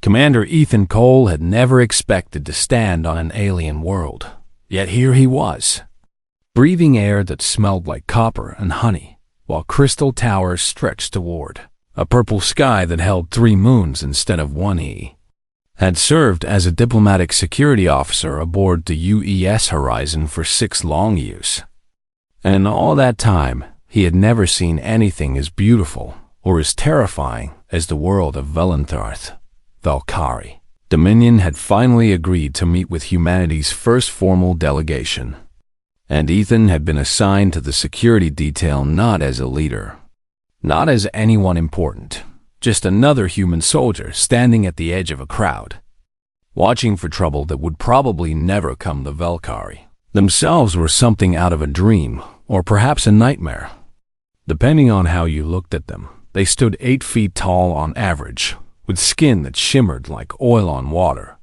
Commander Ethan Cole had never expected to stand on an alien world, yet here he was, breathing air that smelled like copper and honey, while crystal towers stretched toward a purple sky that held 3 moons instead of one. He had served as a diplomatic security officer aboard the UES Horizon for 6 long years. And in all that time, he had never seen anything as beautiful or as terrifying as the world of Velantharth. Valkyrie. Dominion had finally agreed to meet with humanity's first formal delegation, and Ethan had been assigned to the security detail not as a leader, not as anyone important, just another human soldier standing at the edge of a crowd, watching for trouble that would probably never come. The Valkyrie themselves were something out of a dream, or perhaps a nightmare. Depending on how you looked at them, they stood 8 feet tall on average, with skin that shimmered like oil on water,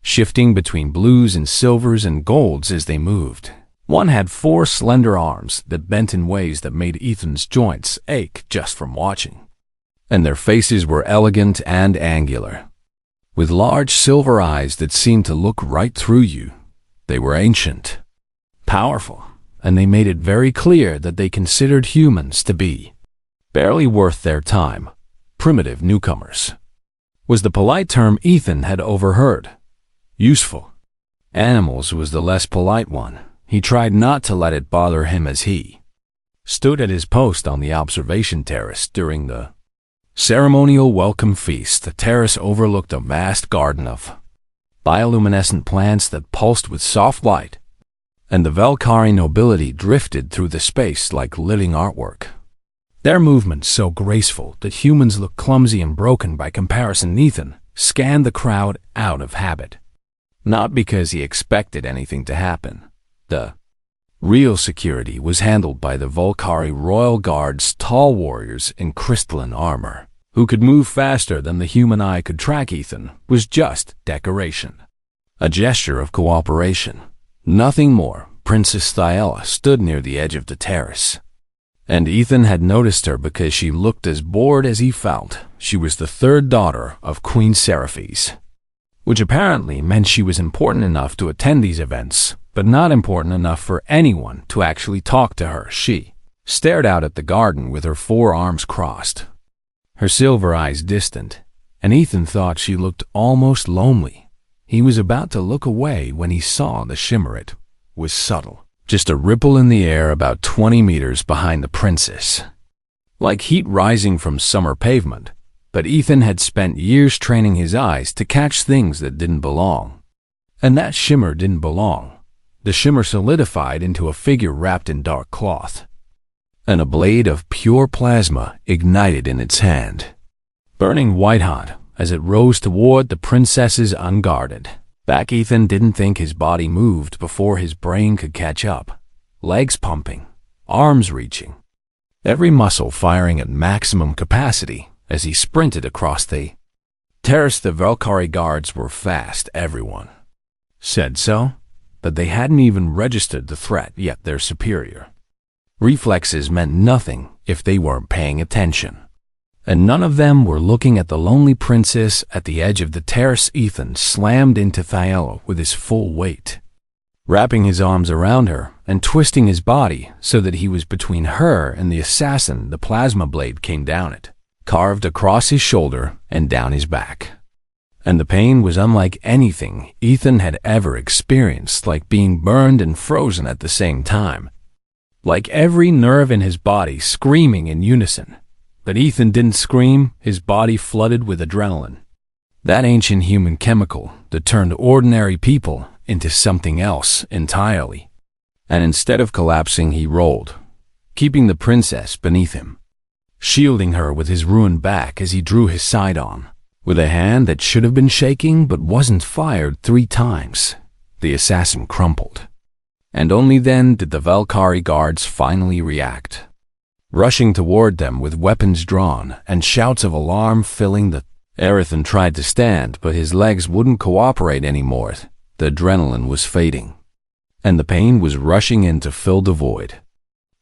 shifting between blues and silvers and golds as they moved. One had 4 slender arms that bent in ways that made Ethan's joints ache just from watching. And their faces were elegant and angular, with large silver eyes that seemed to look right through you. They were ancient, powerful, and they made it very clear that they considered humans to be barely worth their time, primitive newcomers was the polite term Ethan had overheard. Useful animals was the less polite one. He tried not to let it bother him as he stood at his post on the observation terrace during the ceremonial welcome feast. The terrace overlooked a vast garden of bioluminescent plants that pulsed with soft light, and the Valkyrie nobility drifted through the space like living artwork, their movements so graceful that humans looked clumsy and broken by comparison. Ethan scanned the crowd out of habit, not because he expected anything to happen. The real security was handled by the Valkyrie Royal Guard's tall warriors in crystalline armor, who could move faster than the human eye could track. Ethan was just decoration, a gesture of cooperation, nothing more. Princess Thyella stood near the edge of the terrace, and Ethan had noticed her because she looked as bored as he felt. She was the 3rd daughter of Queen Seraphis, which apparently meant she was important enough to attend these events, but not important enough for anyone to actually talk to her. She stared out at the garden with her 4 arms crossed, her silver eyes distant, and Ethan thought she looked almost lonely. He was about to look away when he saw the shimmer. It was subtle, just a ripple in the air about 20 meters behind the princess, like heat rising from summer pavement. But Ethan had spent years training his eyes to catch things that didn't belong, and that shimmer didn't belong. The shimmer solidified into a figure wrapped in dark cloth, and a blade of pure plasma ignited in its hand, burning white-hot as it rose toward the princess's unguarded back. Ethan didn't think his body moved before his brain could catch up, legs pumping, arms reaching, every muscle firing at maximum capacity as he sprinted across the terrace. The Valkyrie guards were fast. Everyone said so, but they hadn't even registered the threat yet. Their superior reflexes meant nothing if they weren't paying attention, and none of them were looking at the lonely princess at the edge of the terrace. Ethan slammed into Thyella with his full weight, wrapping his arms around her and twisting his body so that he was between her and the assassin. The plasma blade came down it, carved across his shoulder and down his back, and the pain was unlike anything Ethan had ever experienced, like being burned and frozen at the same time, like every nerve in his body screaming in unison. But Ethan didn't scream. His body flooded with adrenaline, that ancient human chemical that turned ordinary people into something else entirely. And instead of collapsing, he rolled, keeping the princess beneath him, shielding her with his ruined back as he drew his sidearm. With a hand that should have been shaking but wasn't, fired 3 times. The assassin crumpled, and only then did the Valkyrie guards finally react, rushing toward them with weapons drawn and shouts of alarm filling the air. Ethan tried to stand, but his legs wouldn't cooperate anymore. The adrenaline was fading, and the pain was rushing in to fill the void,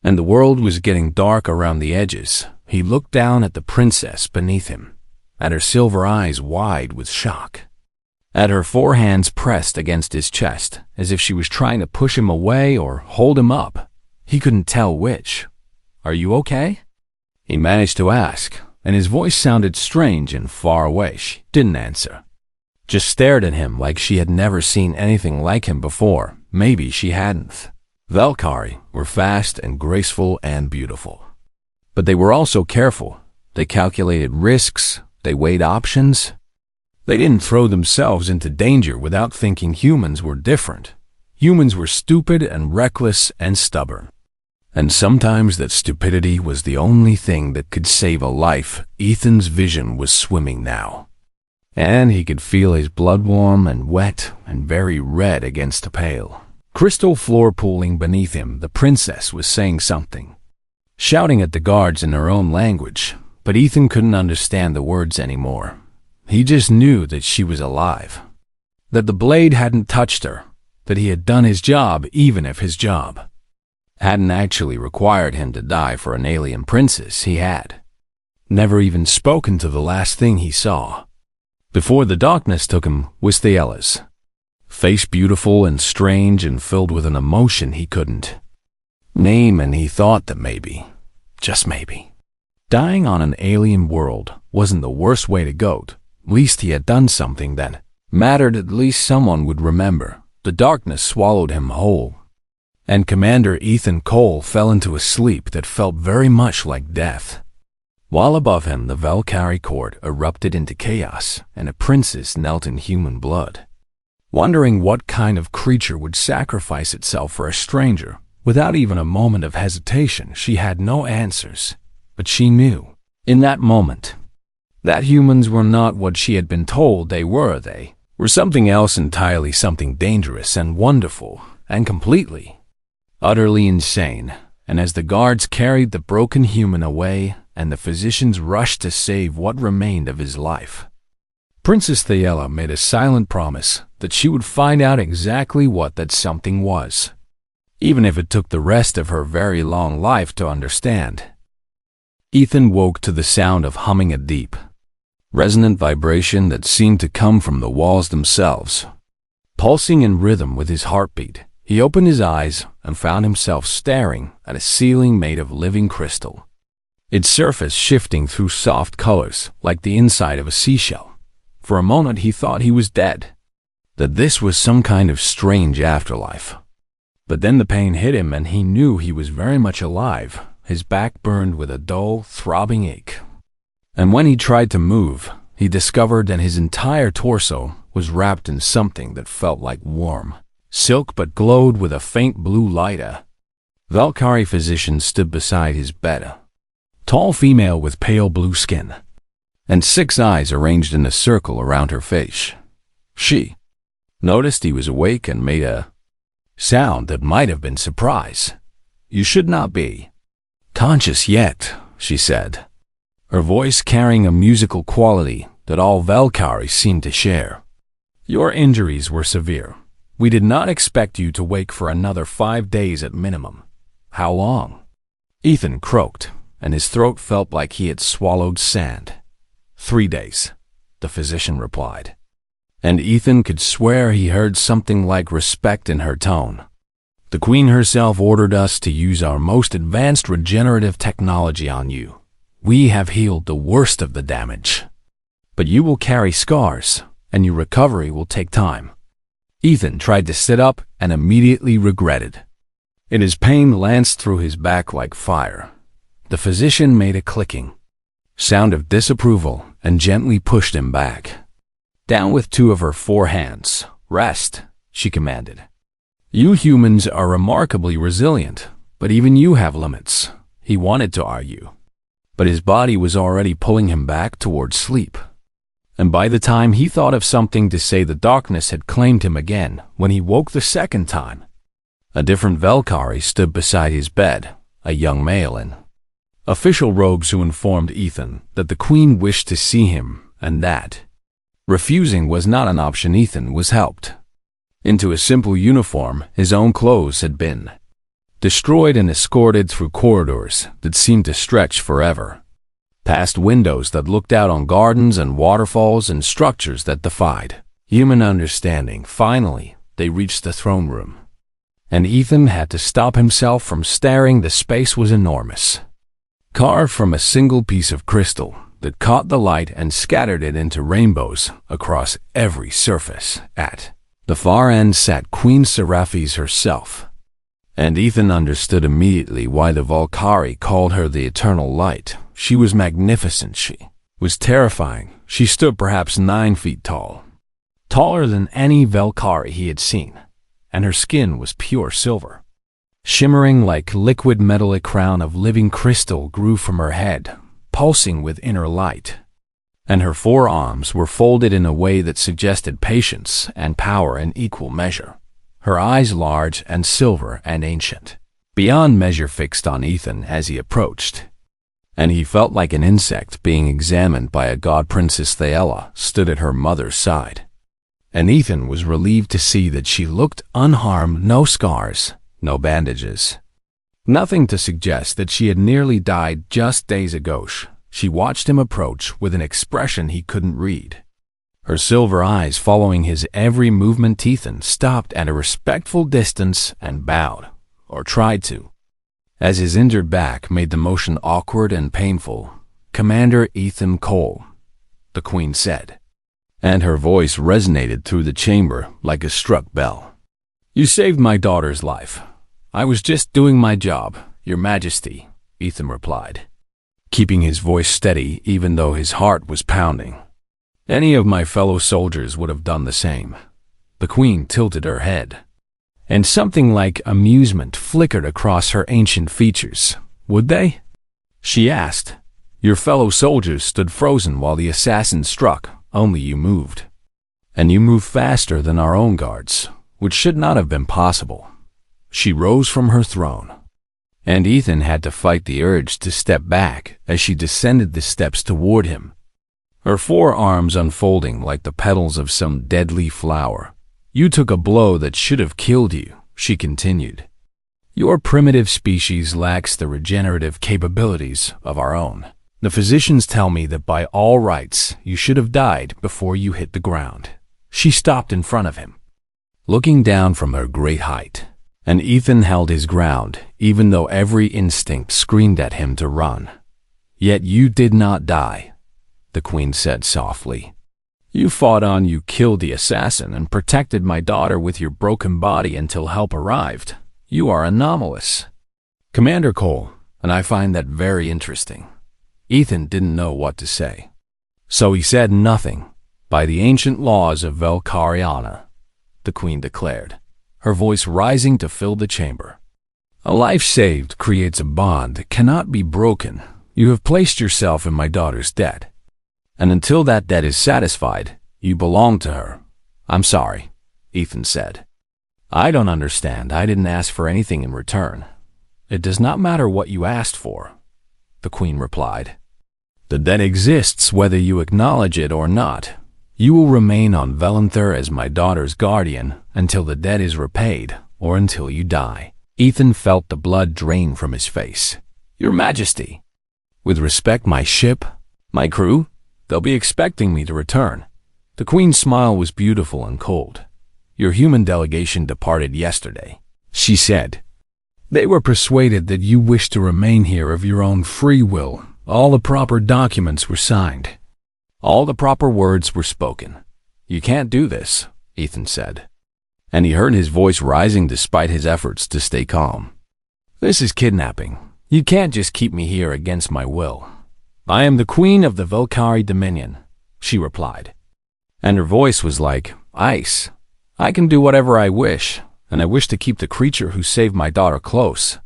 and the world was getting dark around the edges. He looked down at the princess beneath him, and her silver eyes wide with shock. Had her forehands pressed against his chest, as if she was trying to push him away or hold him up. He couldn't tell which. "Are you okay?" he managed to ask, and his voice sounded strange and far away. She didn't answer, just stared at him like she had never seen anything like him before. Maybe she hadn't. Valkyrie were fast and graceful and beautiful. But they were also careful. They calculated risks, they weighed options. They didn't throw themselves into danger without thinking humans were different. Humans were stupid and reckless and stubborn. And sometimes that stupidity was the only thing that could save a life. Ethan's vision was swimming now, and he could feel his blood warm and wet and very red against the pale crystal floor pooling beneath him. The princess was saying something, shouting at the guards in her own language, but Ethan couldn't understand the words anymore. He just knew that she was alive, that the blade hadn't touched her, that he had done his job, even if his job hadn't actually required him to die for an alien princess. He had never even spoken to the last thing he saw. Before the darkness took him was Thiella's face, beautiful and strange and filled with an emotion he couldn't name, and he thought that maybe, just maybe, dying on an alien world wasn't the worst way to go. At least he had done something that mattered. At least someone would remember. The darkness swallowed him whole, and Commander Ethan Cole fell into a sleep that felt very much like death. While above him, the Valkyrie court erupted into chaos, and a princess knelt in human blood, wondering what kind of creature would sacrifice itself for a stranger. Without even a moment of hesitation, she had no answers, but she knew, in that moment, that humans were not what she had been told they were. They were something else entirely, something dangerous and wonderful and completely, utterly insane. And as the guards carried the broken human away and the physicians rushed to save what remained of his life, Princess Thiella made a silent promise that she would find out exactly what that something was, even if it took the rest of her very long life to understand. Ethan woke to the sound of humming, a deep, resonant vibration that seemed to come from the walls themselves, pulsing in rhythm with his heartbeat. He opened his eyes and found himself staring at a ceiling made of living crystal, its surface shifting through soft colors like the inside of a seashell. For a moment he thought he was dead, that this was some kind of strange afterlife. But then the pain hit him and he knew he was very much alive. His back burned with a dull, throbbing ache. And when he tried to move, he discovered that his entire torso was wrapped in something that felt like warm silk but glowed with a faint blue light. A Valkyrie physician stood beside his bed, tall female with pale blue skin and 6 eyes arranged in a circle around her face. She noticed he was awake and made a sound that might have been surprise. "You should not be conscious yet," she said, her voice carrying a musical quality that all Valkyrie seemed to share. "Your injuries were severe. We did not expect you to wake for another 5 days at minimum." "How long?" Ethan croaked, and his throat felt like he had swallowed sand. 3 days, the physician replied. And Ethan could swear he heard something like respect in her tone. "The Queen herself ordered us to use our most advanced regenerative technology on you. We have healed the worst of the damage, but you will carry scars, and your recovery will take time." Ethan tried to sit up and immediately regretted it. His pain lanced through his back like fire. The physician made a clicking sound of disapproval and gently pushed him back. "Down with 2 of her 4 hands. Rest," she commanded. "You humans are remarkably resilient, but even you have limits." He wanted to argue, but his body was already pulling him back towards sleep. And by the time he thought of something to say, the darkness had claimed him again. When he woke the second time, a different Valkyrie stood beside his bed, a young male in official robes who informed Ethan that the Queen wished to see him and that refusing was not an option. Ethan was helped into a simple uniform. His own clothes had been destroyed and escorted through corridors that seemed to stretch forever. past windows that looked out on gardens and waterfalls and structures that defied human understanding. Finally, they reached the throne room, and Ethan had to stop himself from staring. The space was enormous, carved from a single piece of crystal that caught the light and scattered it into rainbows across every surface. At the far end sat Queen Seraphis herself, and Ethan understood immediately why the Valkyrie called her the Eternal Light. She was magnificent. She was terrifying. She stood perhaps 9 feet tall, taller than any Valkyrie he had seen, and her skin was pure silver, shimmering like liquid metal. A crown of living crystal grew from her head, pulsing with inner light, and her forearms were folded in a way that suggested patience and power in equal measure. Her eyes large and silver and ancient, beyond measure, fixed on Ethan as he approached, and he felt like an insect being examined by a god. Princess Thaela stood at her mother's side, and Ethan was relieved to see that she looked unharmed. No scars, no bandages, nothing to suggest that she had nearly died just days ago. She watched him approach with an expression he couldn't read, her silver eyes following his every movement. Ethan stopped at a respectful distance and bowed, or tried to, as his injured back made the motion awkward and painful. "Commander Ethan Cole," the Queen said, and her voice resonated through the chamber like a struck bell. "You saved my daughter's life. I was just doing my job, Your Majesty," Ethan replied, keeping his voice steady even though his heart was pounding. "Any of my fellow soldiers would have done the same." The Queen tilted her head, and something like amusement flickered across her ancient features. "Would they?" she asked. "Your fellow soldiers stood frozen while the assassin struck. Only you moved. And you moved faster than our own guards, which should not have been possible." She rose from her throne, and Ethan had to fight the urge to step back as she descended the steps toward him, her forearms unfolding like the petals of some deadly flower. "You took a blow that should have killed you," she continued. "Your primitive species lacks the regenerative capabilities of our own. The physicians tell me that by all rights you should have died before you hit the ground." She stopped in front of him, looking down from her great height, and Ethan held his ground even though every instinct screamed at him to run. "Yet you did not die," the Queen said softly. "You fought on. You killed the assassin and protected my daughter with your broken body until help arrived. You are anomalous, Commander Cole, and I find that very interesting." Ethan didn't know what to say, so he said nothing. "By the ancient laws of Valkyriana," the Queen declared, her voice rising to fill the chamber, "a life saved creates a bond that cannot be broken. You have placed yourself in my daughter's debt, and until that debt is satisfied, you belong to her." "I'm sorry," Ethan said. "I don't understand. I didn't ask for anything in return." "It does not matter what you asked for," the Queen replied. "The debt exists whether you acknowledge it or not. You will remain on Velanther as my daughter's guardian until the debt is repaid or until you die." Ethan felt the blood drain from his face. "Your Majesty, with respect, my ship, my crew, they'll be expecting me to return." The Queen's smile was beautiful and cold. "Your human delegation departed yesterday," she said. "They were persuaded that you wished to remain here of your own free will. All the proper documents were signed. All the proper words were spoken. You can't do this," Ethan said, and he heard his voice rising despite his efforts to stay calm. "This is kidnapping. You can't just keep me here against my will." "I am the Queen of the Valkyrie Dominion," she replied, and her voice was like ice. "I can do whatever I wish, and I wish to keep the creature who saved my daughter close,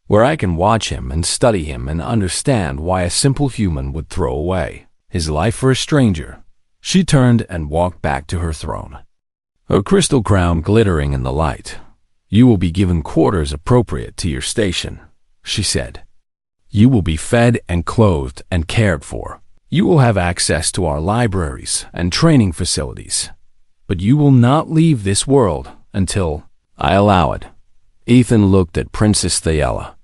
where I can watch him and study him and understand why a simple human would throw away his life for a stranger." She turned and walked back to her throne, her crystal crown glittering in the light. "You will be given quarters appropriate to your station," she said. "You will be fed and clothed and cared for. You will have access to our libraries and training facilities. But you will not leave this world until I allow it." Ethan looked at Princess Thaela,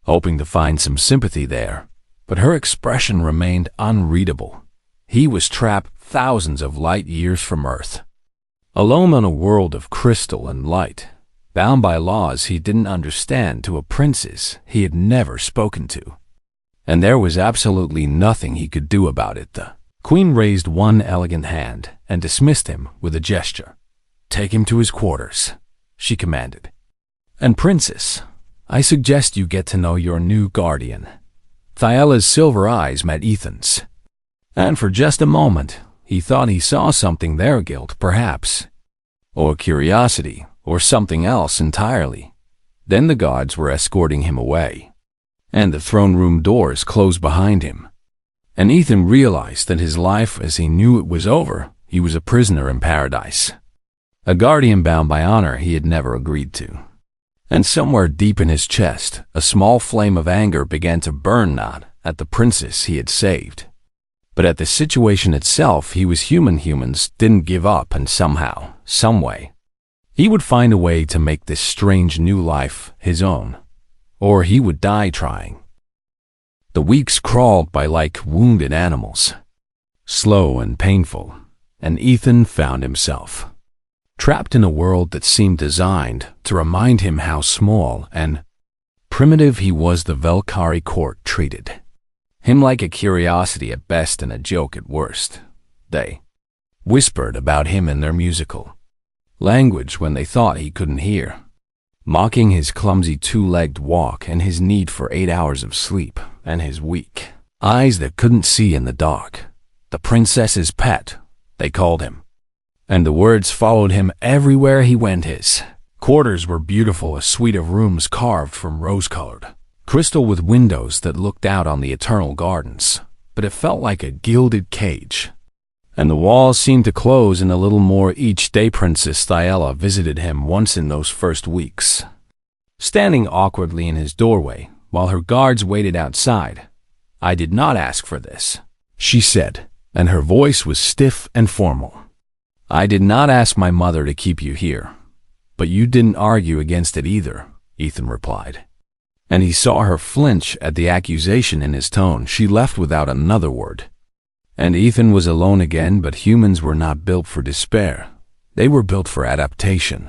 hoping to find some sympathy there, but her expression remained unreadable. He was trapped thousands of light years from Earth, alone on a world of crystal and light, bound by laws he didn't understand to a princess he had never spoken to. And there was absolutely nothing he could do about it. The queen raised one elegant hand and dismissed him with a gesture. "Take him to his quarters," she commanded. "And princess, I suggest you get to know your new guardian." Thaiela's silver eyes met Ethan's, and for just a moment he thought he saw something there, guilt perhaps, or curiosity, or something else entirely. Then the guards were escorting him away, and the throne room doors closed behind him. And Ethan realized that his life as he knew it was over. He was a prisoner in paradise, a guardian bound by honor he had never agreed to. And somewhere deep in his chest, a small flame of anger began to burn, not at the princess he had saved, but at the situation itself. He was human. Humans didn't give up, and somehow, someway, he would find a way to make this strange new life his own, or he would die trying. The weeks crawled by like wounded animals, slow and painful, and Ethan found himself trapped in a world that seemed designed to remind him how small and primitive he was. The Valkyrie court treated him like a curiosity at best and a joke at worst. They whispered about him in their musical language when they thought he couldn't hear, mocking his clumsy two-legged walk and his need for 8 hours of sleep and his weak eyes that couldn't see in the dark. The princess's pet, they called him, and the words followed him everywhere he went. His quarters were beautiful, a suite of rooms carved from rose-colored crystal with windows that looked out on the eternal gardens, but it felt like a gilded cage, and the walls seemed to close in a little more each day. Princess Thaela visited him once in those first weeks, standing awkwardly in his doorway while her guards waited outside. "I did not ask for this," she said, and her voice was stiff and formal. "I did not ask my mother to keep you here, but you didn't argue against it either," Ethan replied. And he saw her flinch at the accusation in his tone. She left without another word. And Ethan was alone again, but humans were not built for despair. They were built for adaptation,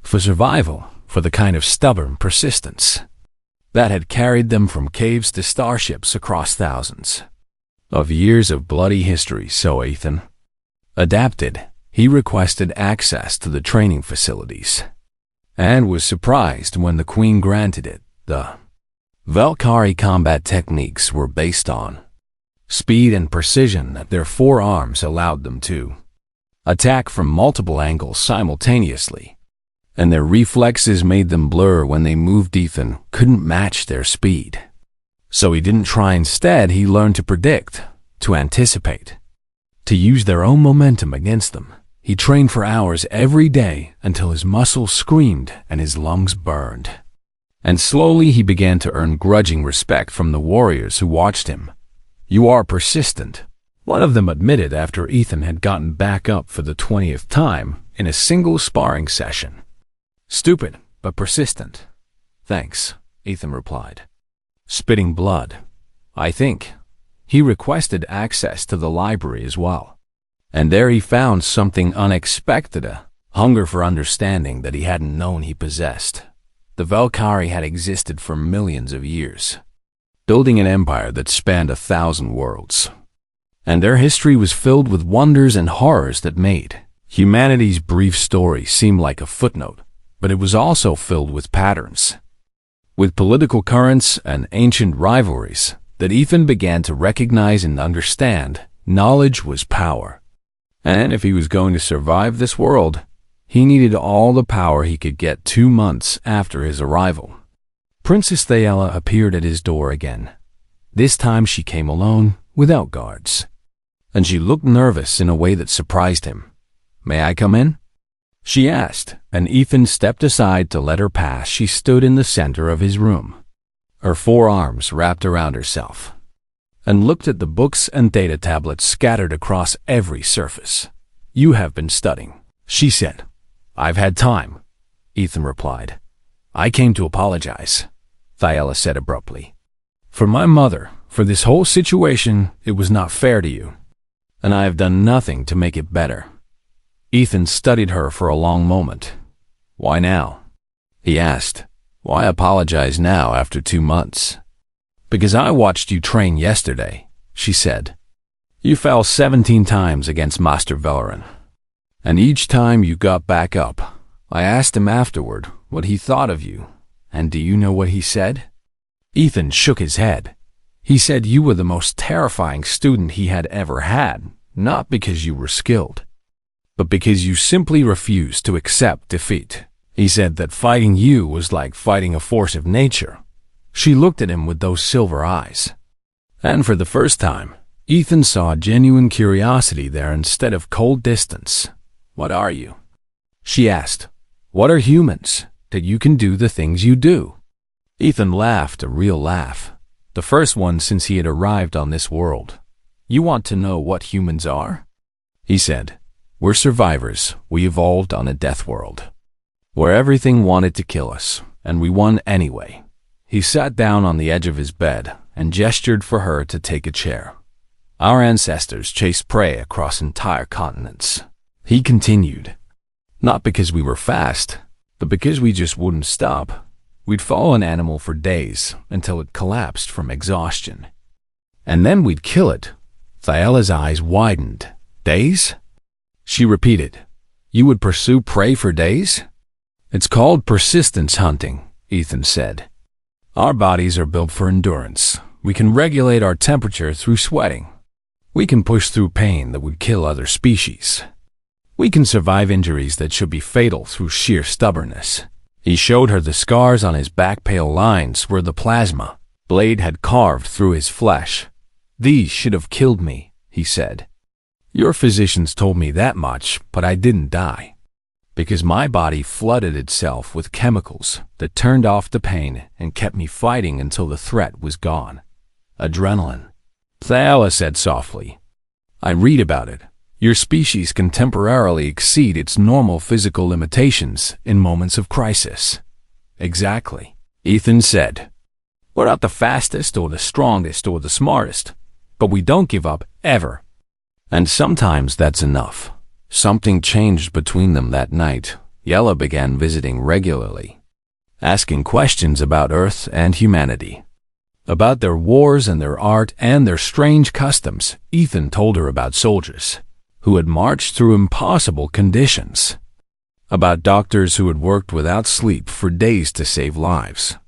for survival, for the kind of stubborn persistence that had carried them from caves to starships across thousands of years of bloody history. So Ethan adapted. He requested access to the training facilities and was surprised when the queen granted it. The Valkyrie combat techniques were based on speed and precision. That their forearms allowed them to attack from multiple angles simultaneously, and their reflexes made them blur when they moved. Ethan couldn't match their speed, so he didn't try. Instead, he learned to predict, to anticipate, to use their own momentum against them. He trained for hours every day until his muscles screamed and his lungs burned. And slowly he began to earn grudging respect from the warriors who watched him. "You are persistent," one of them admitted after Ethan had gotten back up for the 20th time in a single sparring session. "Stupid, but persistent." "Thanks," Ethan replied, spitting blood. "I think." He requested access to the library as well, and there he found something unexpected, a hunger for understanding that he hadn't known he possessed. The Valkyrie had existed for millions of years, building an empire that spanned 1,000 worlds, and their history was filled with wonders and horrors that made humanity's brief story seem like a footnote. But it was also filled with patterns, with political currents and ancient rivalries that Ethan began to recognize and understand. Knowledge was power, and if he was going to survive this world, he needed all the power he could get. 2 months after his arrival, Princess Thaela appeared at his door again. This time she came alone, without guards, and she looked nervous in a way that surprised him. "May I come in?" she asked, and Ethan stepped aside to let her pass. She stood in the center of his room, her forearms wrapped around herself, and looked at the books and data tablets scattered across every surface. "You have been studying," she said. "I've had time," Ethan replied. "I came to apologize," Thaela said abruptly. "For my mother, For this whole situation, it was not fair to you, and I have done nothing to make it better." Ethan studied her for a long moment. "Why now?" he asked. "Why apologize now after 2 months?" "Because I watched you train yesterday," she said. "You fell 17 times against Master Veleran, and each time you got back up. I asked him afterward what he thought of you, and do you know what he said?" Ethan shook his head. "He said you were the most terrifying student he had ever had, not because you were skilled, but because you simply refused to accept defeat. He said that fighting you was like fighting a force of nature." She looked at him with those silver eyes. And for the first time, Ethan saw genuine curiosity there instead of cold distance. "What are you?" she asked. "What are humans, that you can do the things you do?" Ethan laughed a real laugh, the first one since he had arrived on this world. "You want to know what humans are?" he said. "We're survivors. We evolved on a death world, where everything wanted to kill us, and we won anyway." He sat down on the edge of his bed and gestured for her to take a chair. "Our ancestors chased prey across entire continents," he continued. "Not because we were fast, but because we just wouldn't stop. We'd follow an animal for days until it collapsed from exhaustion. And then we'd kill it." Thayela's eyes widened. "Days?" she repeated. "You would pursue prey for days?" "It's called persistence hunting," Ethan said. "Our bodies are built for endurance. We can regulate our temperature through sweating. We can push through pain that would kill other species. We can survive injuries that should be fatal through sheer stubbornness." He showed her the scars on his back, pale lines where the plasma blade had carved through his flesh. "These should have killed me," he said. "Your physicians told me that much, but I didn't die, because my body flooded itself with chemicals that turned off the pain and kept me fighting until the threat was gone. Adrenaline," Thayela said softly. "I read about it. Your species can temporarily exceed its normal physical limitations in moments of crisis." "Exactly," Ethan said. "We're not the fastest or the strongest or the smartest, but we don't give up ever. And sometimes that's enough." Something changed between them that night. Yella began visiting regularly, asking questions about Earth and humanity, about their wars and their art and their strange customs. Ethan told her about soldiers who had marched through impossible conditions, about doctors who had worked without sleep for days to save lives,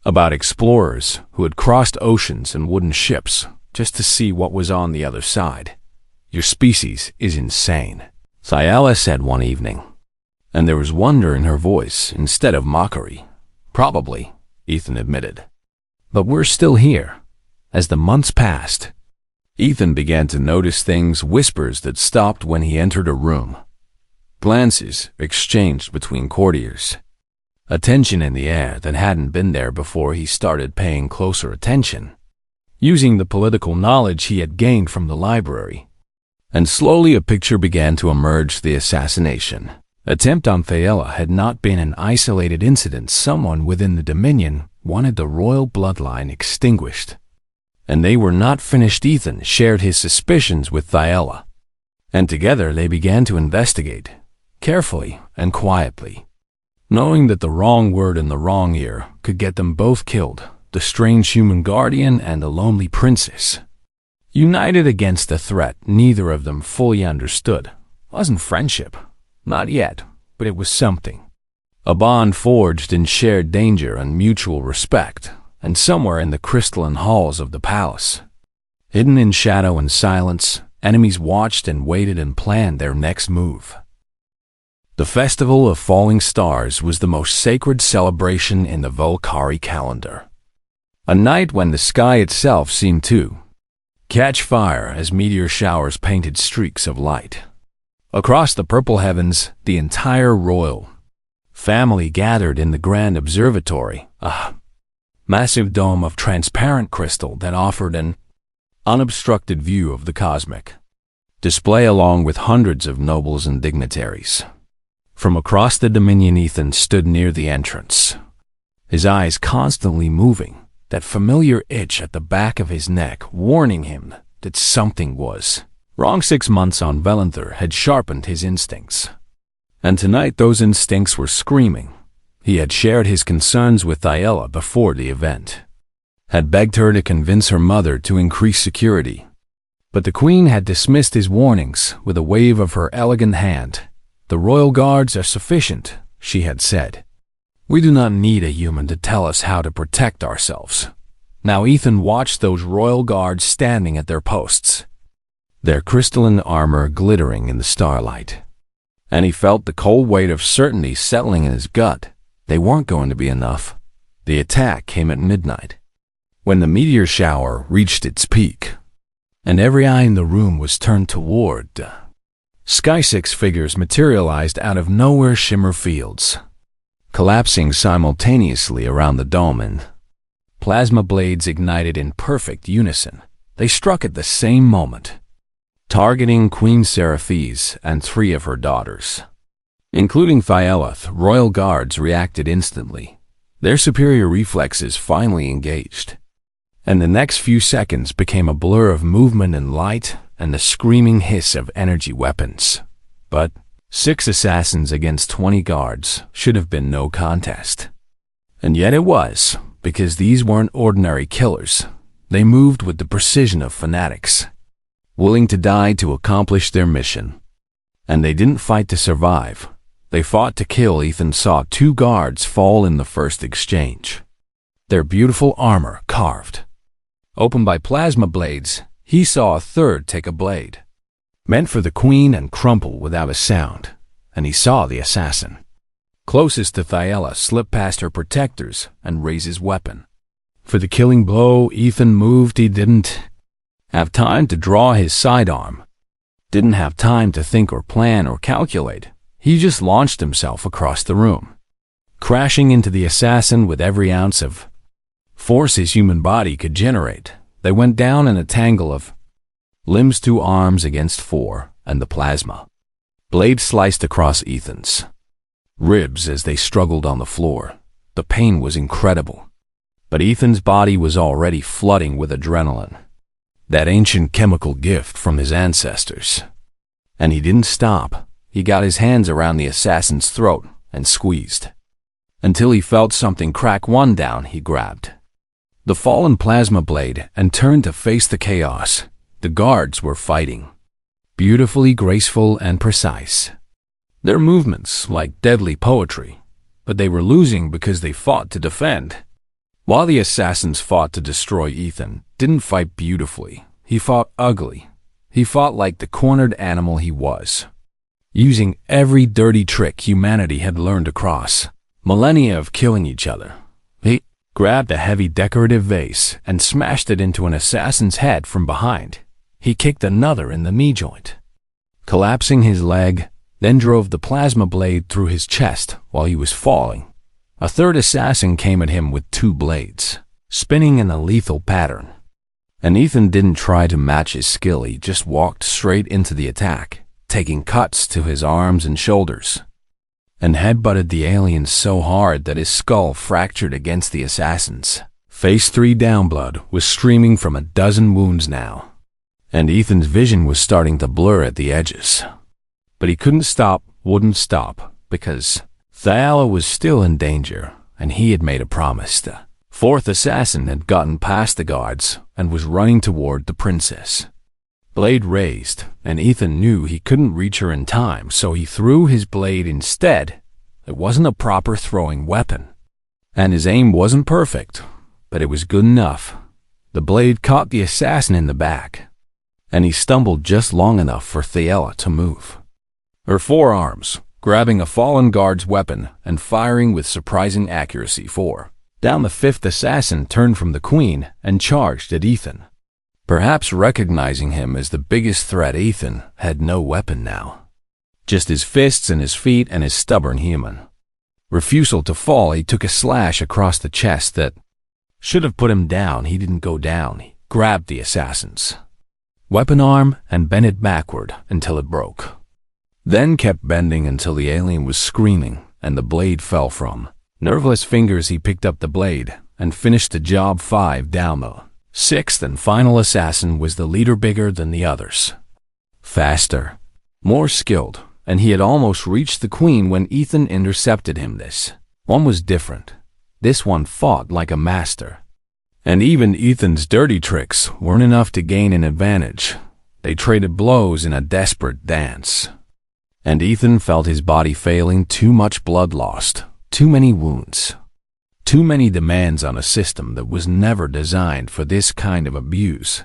about explorers who had crossed oceans in wooden ships just to see what was on the other side. "Your species is insane," Thayela said one evening, and there was wonder in her voice instead of mockery. "Probably," Ethan admitted. "But we're still here." As the months passed, Ethan began to notice things, whispers that stopped when he entered a room, glances exchanged between courtiers, a tension in the air that hadn't been there before he started paying closer attention, using the political knowledge he had gained from the library. And slowly a picture began to emerge: the assassination attempt on Thayela had not been an isolated incident. Someone within the Dominion wanted the royal bloodline extinguished, and they were not finished. Ethan shared his suspicions with Thayela, and together they began to investigate, carefully and quietly, knowing that the wrong word in the wrong ear could get them both killed, the strange human guardian and the lonely princess, united against a threat neither of them fully understood. Wasn't friendship, not yet, but it was something. A bond forged in shared danger and mutual respect, and somewhere in the crystalline halls of the palace, hidden in shadow and silence, enemies watched and waited and planned their next move. The Festival of Falling Stars was the most sacred celebration in the Volcari calendar, a night when the sky itself seemed to catch fire as meteor showers painted streaks of light. Across the purple heavens, the entire royal family gathered in the grand observatory, a massive dome of transparent crystal that offered an unobstructed view of the cosmic display, along with hundreds of nobles and dignitaries. From across the Dominion, Ethan stood near the entrance, his eyes constantly moving, that familiar itch at the back of his neck warning him that something was wrong. 6 months on Velanther had sharpened his instincts, and tonight those instincts were screaming. He had shared his concerns with Thyella before the event, had begged her to convince her mother to increase security. But the Queen had dismissed his warnings with a wave of her elegant hand. "The royal guards are sufficient," she had said. "We do not need a human to tell us how to protect ourselves." Now Ethan watched those royal guards standing at their posts, their crystalline armor glittering in the starlight. And he felt the cold weight of certainty settling in his gut. They weren't going to be enough. The attack came at midnight, when the meteor shower reached its peak, and every eye in the room was turned toward. Sky 6 figures materialized out of nowhere shimmer fields, collapsing simultaneously around the dome, and plasma blades ignited in perfect unison. They struck at the same moment, targeting Queen Seraphis and 3 of her daughters. Including Thyella, the royal guards reacted instantly. Their superior reflexes finally engaged, and the next few seconds became a blur of movement and light and the screaming hiss of energy weapons. But 6 assassins against 20 guards should have been no contest. And yet it was, because these weren't ordinary killers. They moved with the precision of fanatics, willing to die to accomplish their mission. And they didn't fight to survive. They fought to kill. Ethan saw 2 guards fall in the first exchange, their beautiful armor carved open by plasma blades. He saw a third take a blade meant for the Queen and crumple without a sound, and he saw the assassin closest to Thyella slip past her protectors and raise his weapon for the killing blow. Ethan moved. He didn't have time to draw his sidearm, didn't have time to think or plan or calculate. He just launched himself across the room, crashing into the assassin with every ounce of force his human body could generate. They went down in a tangle of limbs, 2 arms against 4, and the plasma blade sliced across Ethan's ribs as they struggled on the floor. The pain was incredible, but Ethan's body was already flooding with adrenaline, that ancient chemical gift from his ancestors. And he didn't stop. He got his hands around the assassin's throat and squeezed until he felt something crack. One down, he grabbed the fallen plasma blade and turned to face the chaos. The guards were fighting, beautifully graceful and precise, their movements like deadly poetry, but they were losing because they fought to defend. While the assassins fought to destroy, Ethan didn't fight beautifully. He fought ugly. He fought like the cornered animal he was, using every dirty trick humanity had learned across millennia of killing each other. He grabbed a heavy decorative vase and smashed it into an assassin's head from behind. He kicked another in the knee joint, collapsing his leg, then drove the plasma blade through his chest while he was falling. A third assassin came at him with 2 blades, spinning in a lethal pattern. And Ethan didn't try to match his skill. He just walked straight into the attack, taking cuts to his arms and shoulders, and headbutted the alien so hard that his skull fractured against the assassin's face. 3 down. Blood was streaming from a dozen wounds now, and Ethan's vision was starting to blur at the edges. But he wouldn't stop, because Thyella was still in danger, and he had made a promise. The 4th assassin had gotten past the guards and was running toward the princess, blade raised, and Ethan knew he couldn't reach her in time, so he threw his blade instead. It wasn't a proper throwing weapon, and his aim wasn't perfect, but it was good enough. The blade caught the assassin in the back, and he stumbled just long enough for Thyella to move her forearms, grabbing a fallen guard's weapon and firing with surprising accuracy. 4 down. The 5th assassin turned from the Queen and charged at Ethan. Perhaps recognizing him as the biggest threat, Ethan had no weapon now, just his fists and his feet and his stubborn human refusal to fall. He took a slash across the chest that should have put him down. He didn't go down. He grabbed the assassin's weapon arm and bent it backward until it broke, then kept bending until the alien was screaming and the blade fell from nerveless fingers. He picked up the blade and finished the job 5 down. The sixth and final assassin was the leader, bigger than the others, faster, more skilled, and he had almost reached the queen when Ethan intercepted him. This one was different. This one fought like a master. And even Ethan's dirty tricks weren't enough to gain an advantage. They traded blows in a desperate dance. And Ethan felt his body failing, too much blood lost, too many wounds, too many demands on a system that was never designed for this kind of abuse.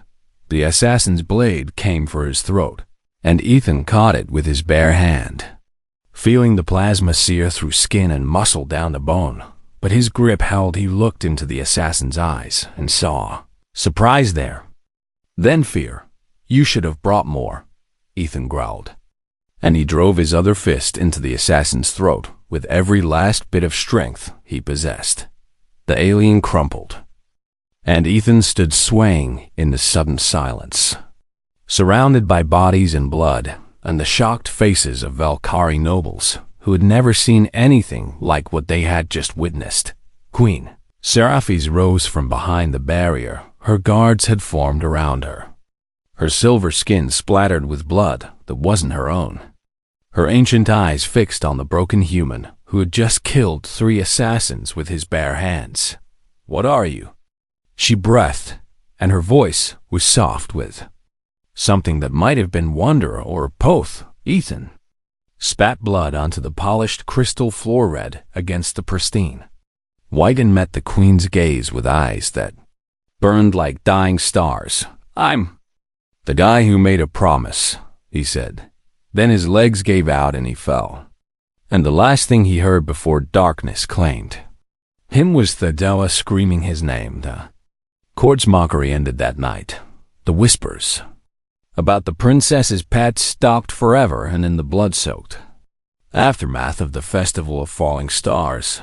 The assassin's blade came for his throat, and Ethan caught it with his bare hand, feeling the plasma sear through skin and muscle down to bone. But his grip held. He looked into the assassin's eyes and saw surprise there, then fear. "You should have brought more," Ethan growled. And he drove his other fist into the assassin's throat with every last bit of strength he possessed. The alien crumpled, and Ethan stood swaying in the sudden silence, surrounded by bodies and blood and the shocked faces of Valkyrie nobles who had never seen anything like what they had just witnessed. Queen Seraphis rose from behind the barrier. Her guards had formed around her, her silver skin splattered with blood that wasn't her own, her ancient eyes fixed on the broken human who had just killed 3 assassins with his bare hands. "What are you?" she breathed, and her voice was soft with something that might have been wonder or both. Ethan spat blood onto the polished crystal floor, red against the pristine white, and met the queen's gaze with eyes that burned like dying stars. "I'm the guy who made a promise," he said. Then his legs gave out and he fell. And the last thing he heard before darkness claimed him was Thaddeus screaming his name. The court's mockery ended that night. The whispers about the princess's pet stopped forever, and in the blood-soaked aftermath of the Festival of Falling Stars,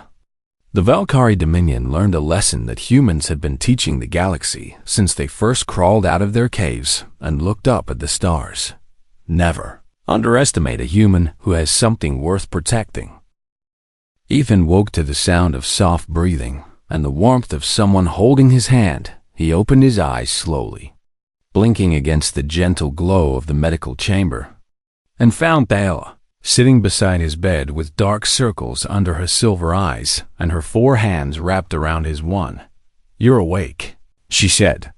the Valkyrie Dominion learned a lesson that humans had been teaching the galaxy since they first crawled out of their caves and looked up at the stars. Never underestimate a human who has something worth protecting. Ethan woke to the sound of soft breathing and the warmth of someone holding his hand. He opened his eyes slowly, blinking against the gentle glow of the medical chamber, and found Thala sitting beside his bed with dark circles under her silver eyes and her 4 hands wrapped around his one. "You're awake," she said,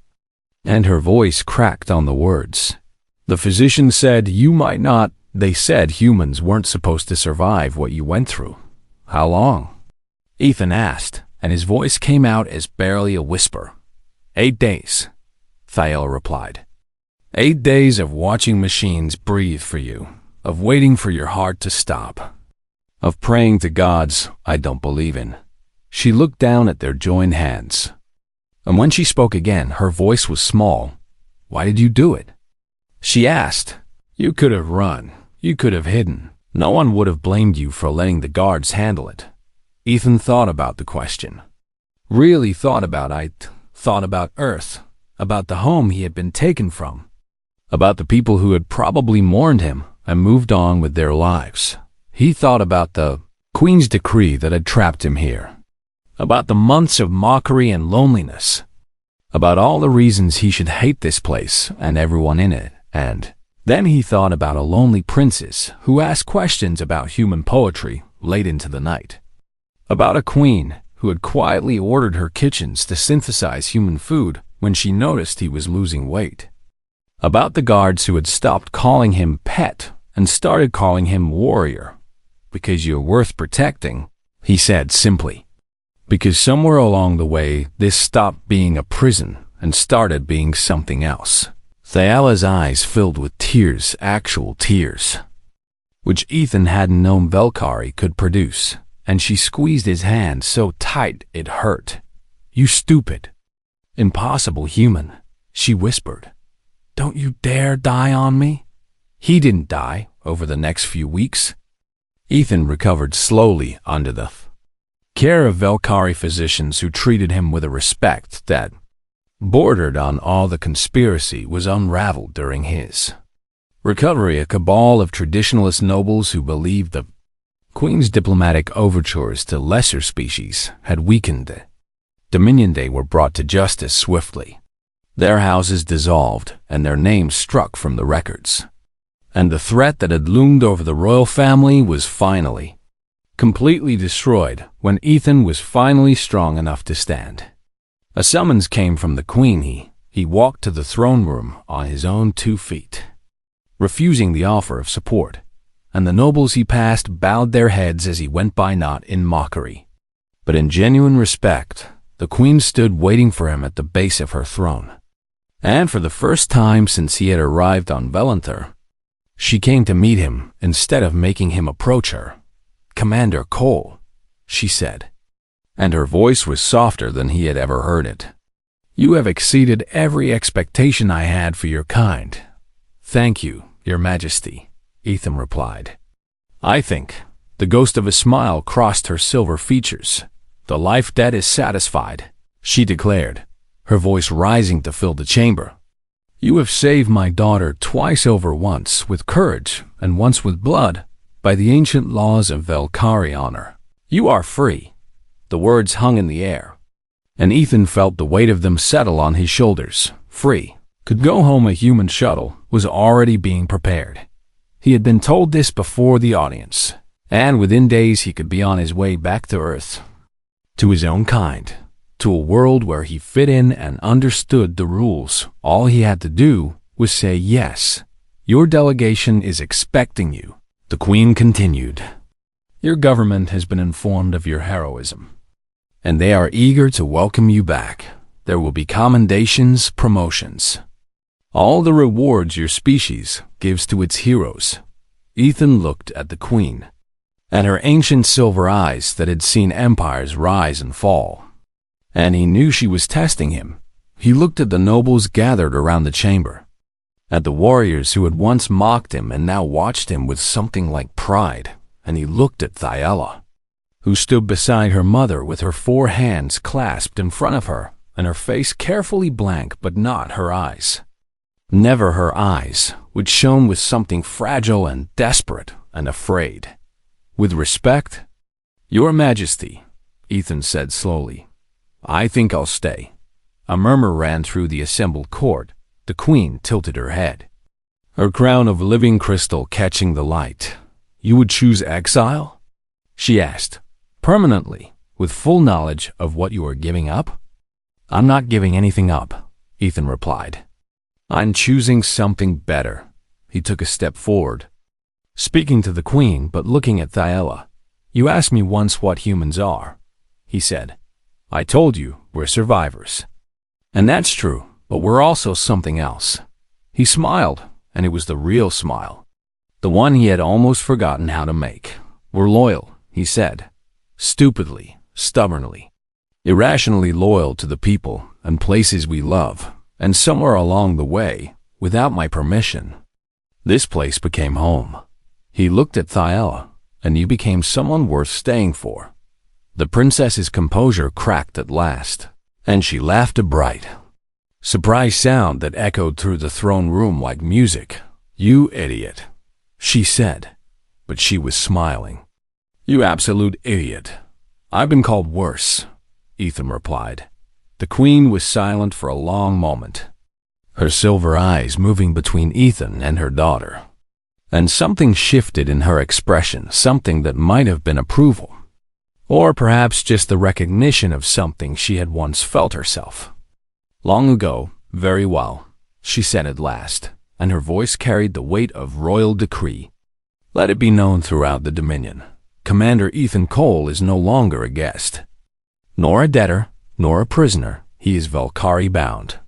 and her voice cracked on the words. "The physician said you might not. They said humans weren't supposed to survive what you went through." "How long?" Ethan asked, and his voice came out as barely a whisper. 8 days. Thala replied. 8 days of watching machines breathe for you, of waiting for your heart to stop, of praying to gods I don't believe in." She looked down at their joined hands, and when she spoke again, her voice was small. "Why did you do it?" she asked. "You could have run. You could have hidden. No one would have blamed you for letting the guards handle it." Ethan thought about the question. Really thought about it. Thought about Earth, about the home he had been taken from, about the people who had probably mourned him and moved on with their lives. He thought about the Queen's decree that had trapped him here, about the months of mockery and loneliness, about all the reasons he should hate this place and everyone in it. And then he thought about a lonely princess who asked questions about human poetry late into the night, about a queen who had quietly ordered her kitchens to synthesize human food when she noticed he was losing weight, about the guards who had stopped calling him pet and started calling him warrior. "Because you're worth protecting," he said simply. "Because somewhere along the way, this stopped being a prison and started being something else." Thala's eyes filled with tears, actual tears, which Ethan hadn't known Valkyrie could produce, and she squeezed his hand so tight it hurt. "You stupid, impossible human," she whispered. "Don't you dare die on me." He didn't die over the next few weeks. Ethan recovered slowly under the care of Valkyrie physicians who treated him with a respect that bordered on all. The conspiracy was unraveled during his recovery. A cabal of traditionalist nobles who believed the Queen's diplomatic overtures to lesser species had weakened Dominion they were brought to justice swiftly. Their houses dissolved and their names struck from the records. And the threat that had loomed over the royal family was finally completely destroyed when Ethan was finally strong enough to stand. A summons came from the Queen. He walked to the throne room on his own 2 feet, refusing the offer of support, and the nobles he passed bowed their heads as he went by, not in mockery, but in genuine respect. The Queen stood waiting for him at the base of her throne, and for the first time since he had arrived on Valenthor, she came to meet him instead of making him approach her. "Commander Cole," she said, and her voice was softer than he had ever heard it. "You have exceeded every expectation I had for your kind." "Thank you, Your Majesty," Ethan replied. "I think." The ghost of a smile crossed her silver features. "The life debt is satisfied," she declared, her voice rising to fill the chamber. "You have saved my daughter twice over, once with courage and once with blood, by the ancient laws of Valkyrie honor. You are free." The words hung in the air, and Ethan felt the weight of them settle on his shoulders. Free. Could go home. A human shuttle was already being prepared. He had been told this before the audience, and within days he could be on his way back to Earth, to his own kind, to a world where he fit in and understood the rules. All he had to do was say yes. "Your delegation is expecting you," the Queen continued. "Your government has been informed of your heroism, and they are eager to welcome you back. There will be commendations, promotions, all the rewards your species gives to its heroes." Ethan looked at the Queen, at her ancient silver eyes that had seen empires rise and fall, and he knew she was testing him. He looked at the nobles gathered around the chamber, at the warriors who had once mocked him and now watched him with something like pride, and he looked at Thyella, who stood beside her mother with her 4 hands clasped in front of her, and her face carefully blank, but not her eyes. Never her eyes, which shone with something fragile and desperate and afraid. With respect, "Your Majesty," Ethan said slowly, "I think I'll stay." A murmur ran through the assembled court. The Queen tilted her head, her crown of living crystal catching the light. "You would choose exile?" she asked, "permanently, with full knowledge of what you are giving up?" "I'm not giving anything up," Ethan replied. "I'm choosing something better." He took a step forward, speaking to the Queen but looking at Thyella. "You asked me once what humans are," he said. "I told you we're survivors. And that's true, but we're also something else." He smiled, and it was the real smile, the one he had almost forgotten how to make. "We're loyal," he said, stupidly, stubbornly, irrationally loyal to the people and places we love, and somewhere along the way, without my permission, this place became home." He looked at Thyella, "And you became someone worth staying for." The princess's composure cracked at last, and she laughed a bright, surprised sound that echoed through the throne room like music. "You idiot," she said, but she was smiling. "You absolute idiot." "I've been called worse," Ethan replied. The Queen was silent for a long moment, her silver eyes moving between Ethan and her daughter. And something shifted in her expression, something that might have been approval, or perhaps just the recognition of something she had once felt herself. "Long ago, very well," she said at last, and her voice carried the weight of royal decree. "Let it be known throughout the Dominion. Commander Ethan Cole is no longer a guest, nor a debtor, nor a prisoner. He is Valkyrie bound,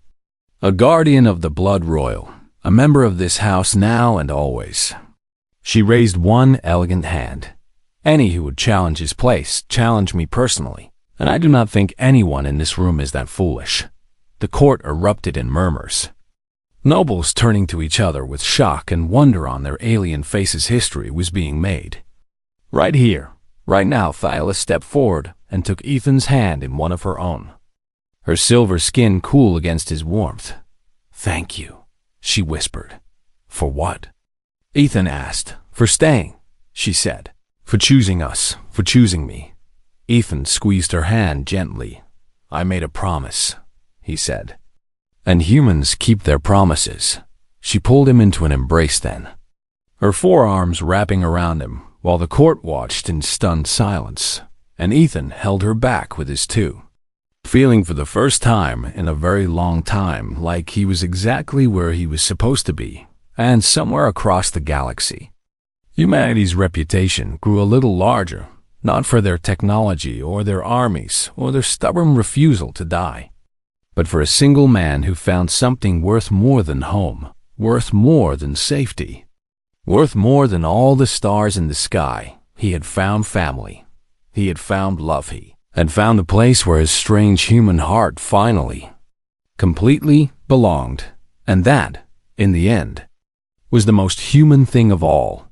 a guardian of the blood royal, a member of this house now and always." She raised one elegant hand. "Any who would challenge his place, challenge me personally, and I do not think anyone in this room is that foolish." The court erupted in murmurs, nobles turning to each other with shock and wonder on their alien faces. History was being made. Right here, right now, Thyella stepped forward and took Ethan's hand in one of her own, her silver skin cool against his warmth. "Thank you," she whispered. "For what?" Ethan asked. "For staying," she said. "For choosing us, for choosing me." Ethan squeezed her hand gently. I made a promise," he said. "And humans keep their promises." She pulled him into an embrace then, her forearms wrapping around him, while the court watched in stunned silence, and Ethan held her back with his two, feeling for the first time in a very long time like he was exactly where he was supposed to be, and somewhere across the galaxy. Humanity's reputation grew a little larger, not for their technology or their armies or their stubborn refusal to die, but for a single man who found something worth more than home, worth more than safety, worth more than all the stars in the sky. He had found family. He had found love. He had found the place where his strange human heart finally, completely belonged. And that, in the end, was the most human thing of all.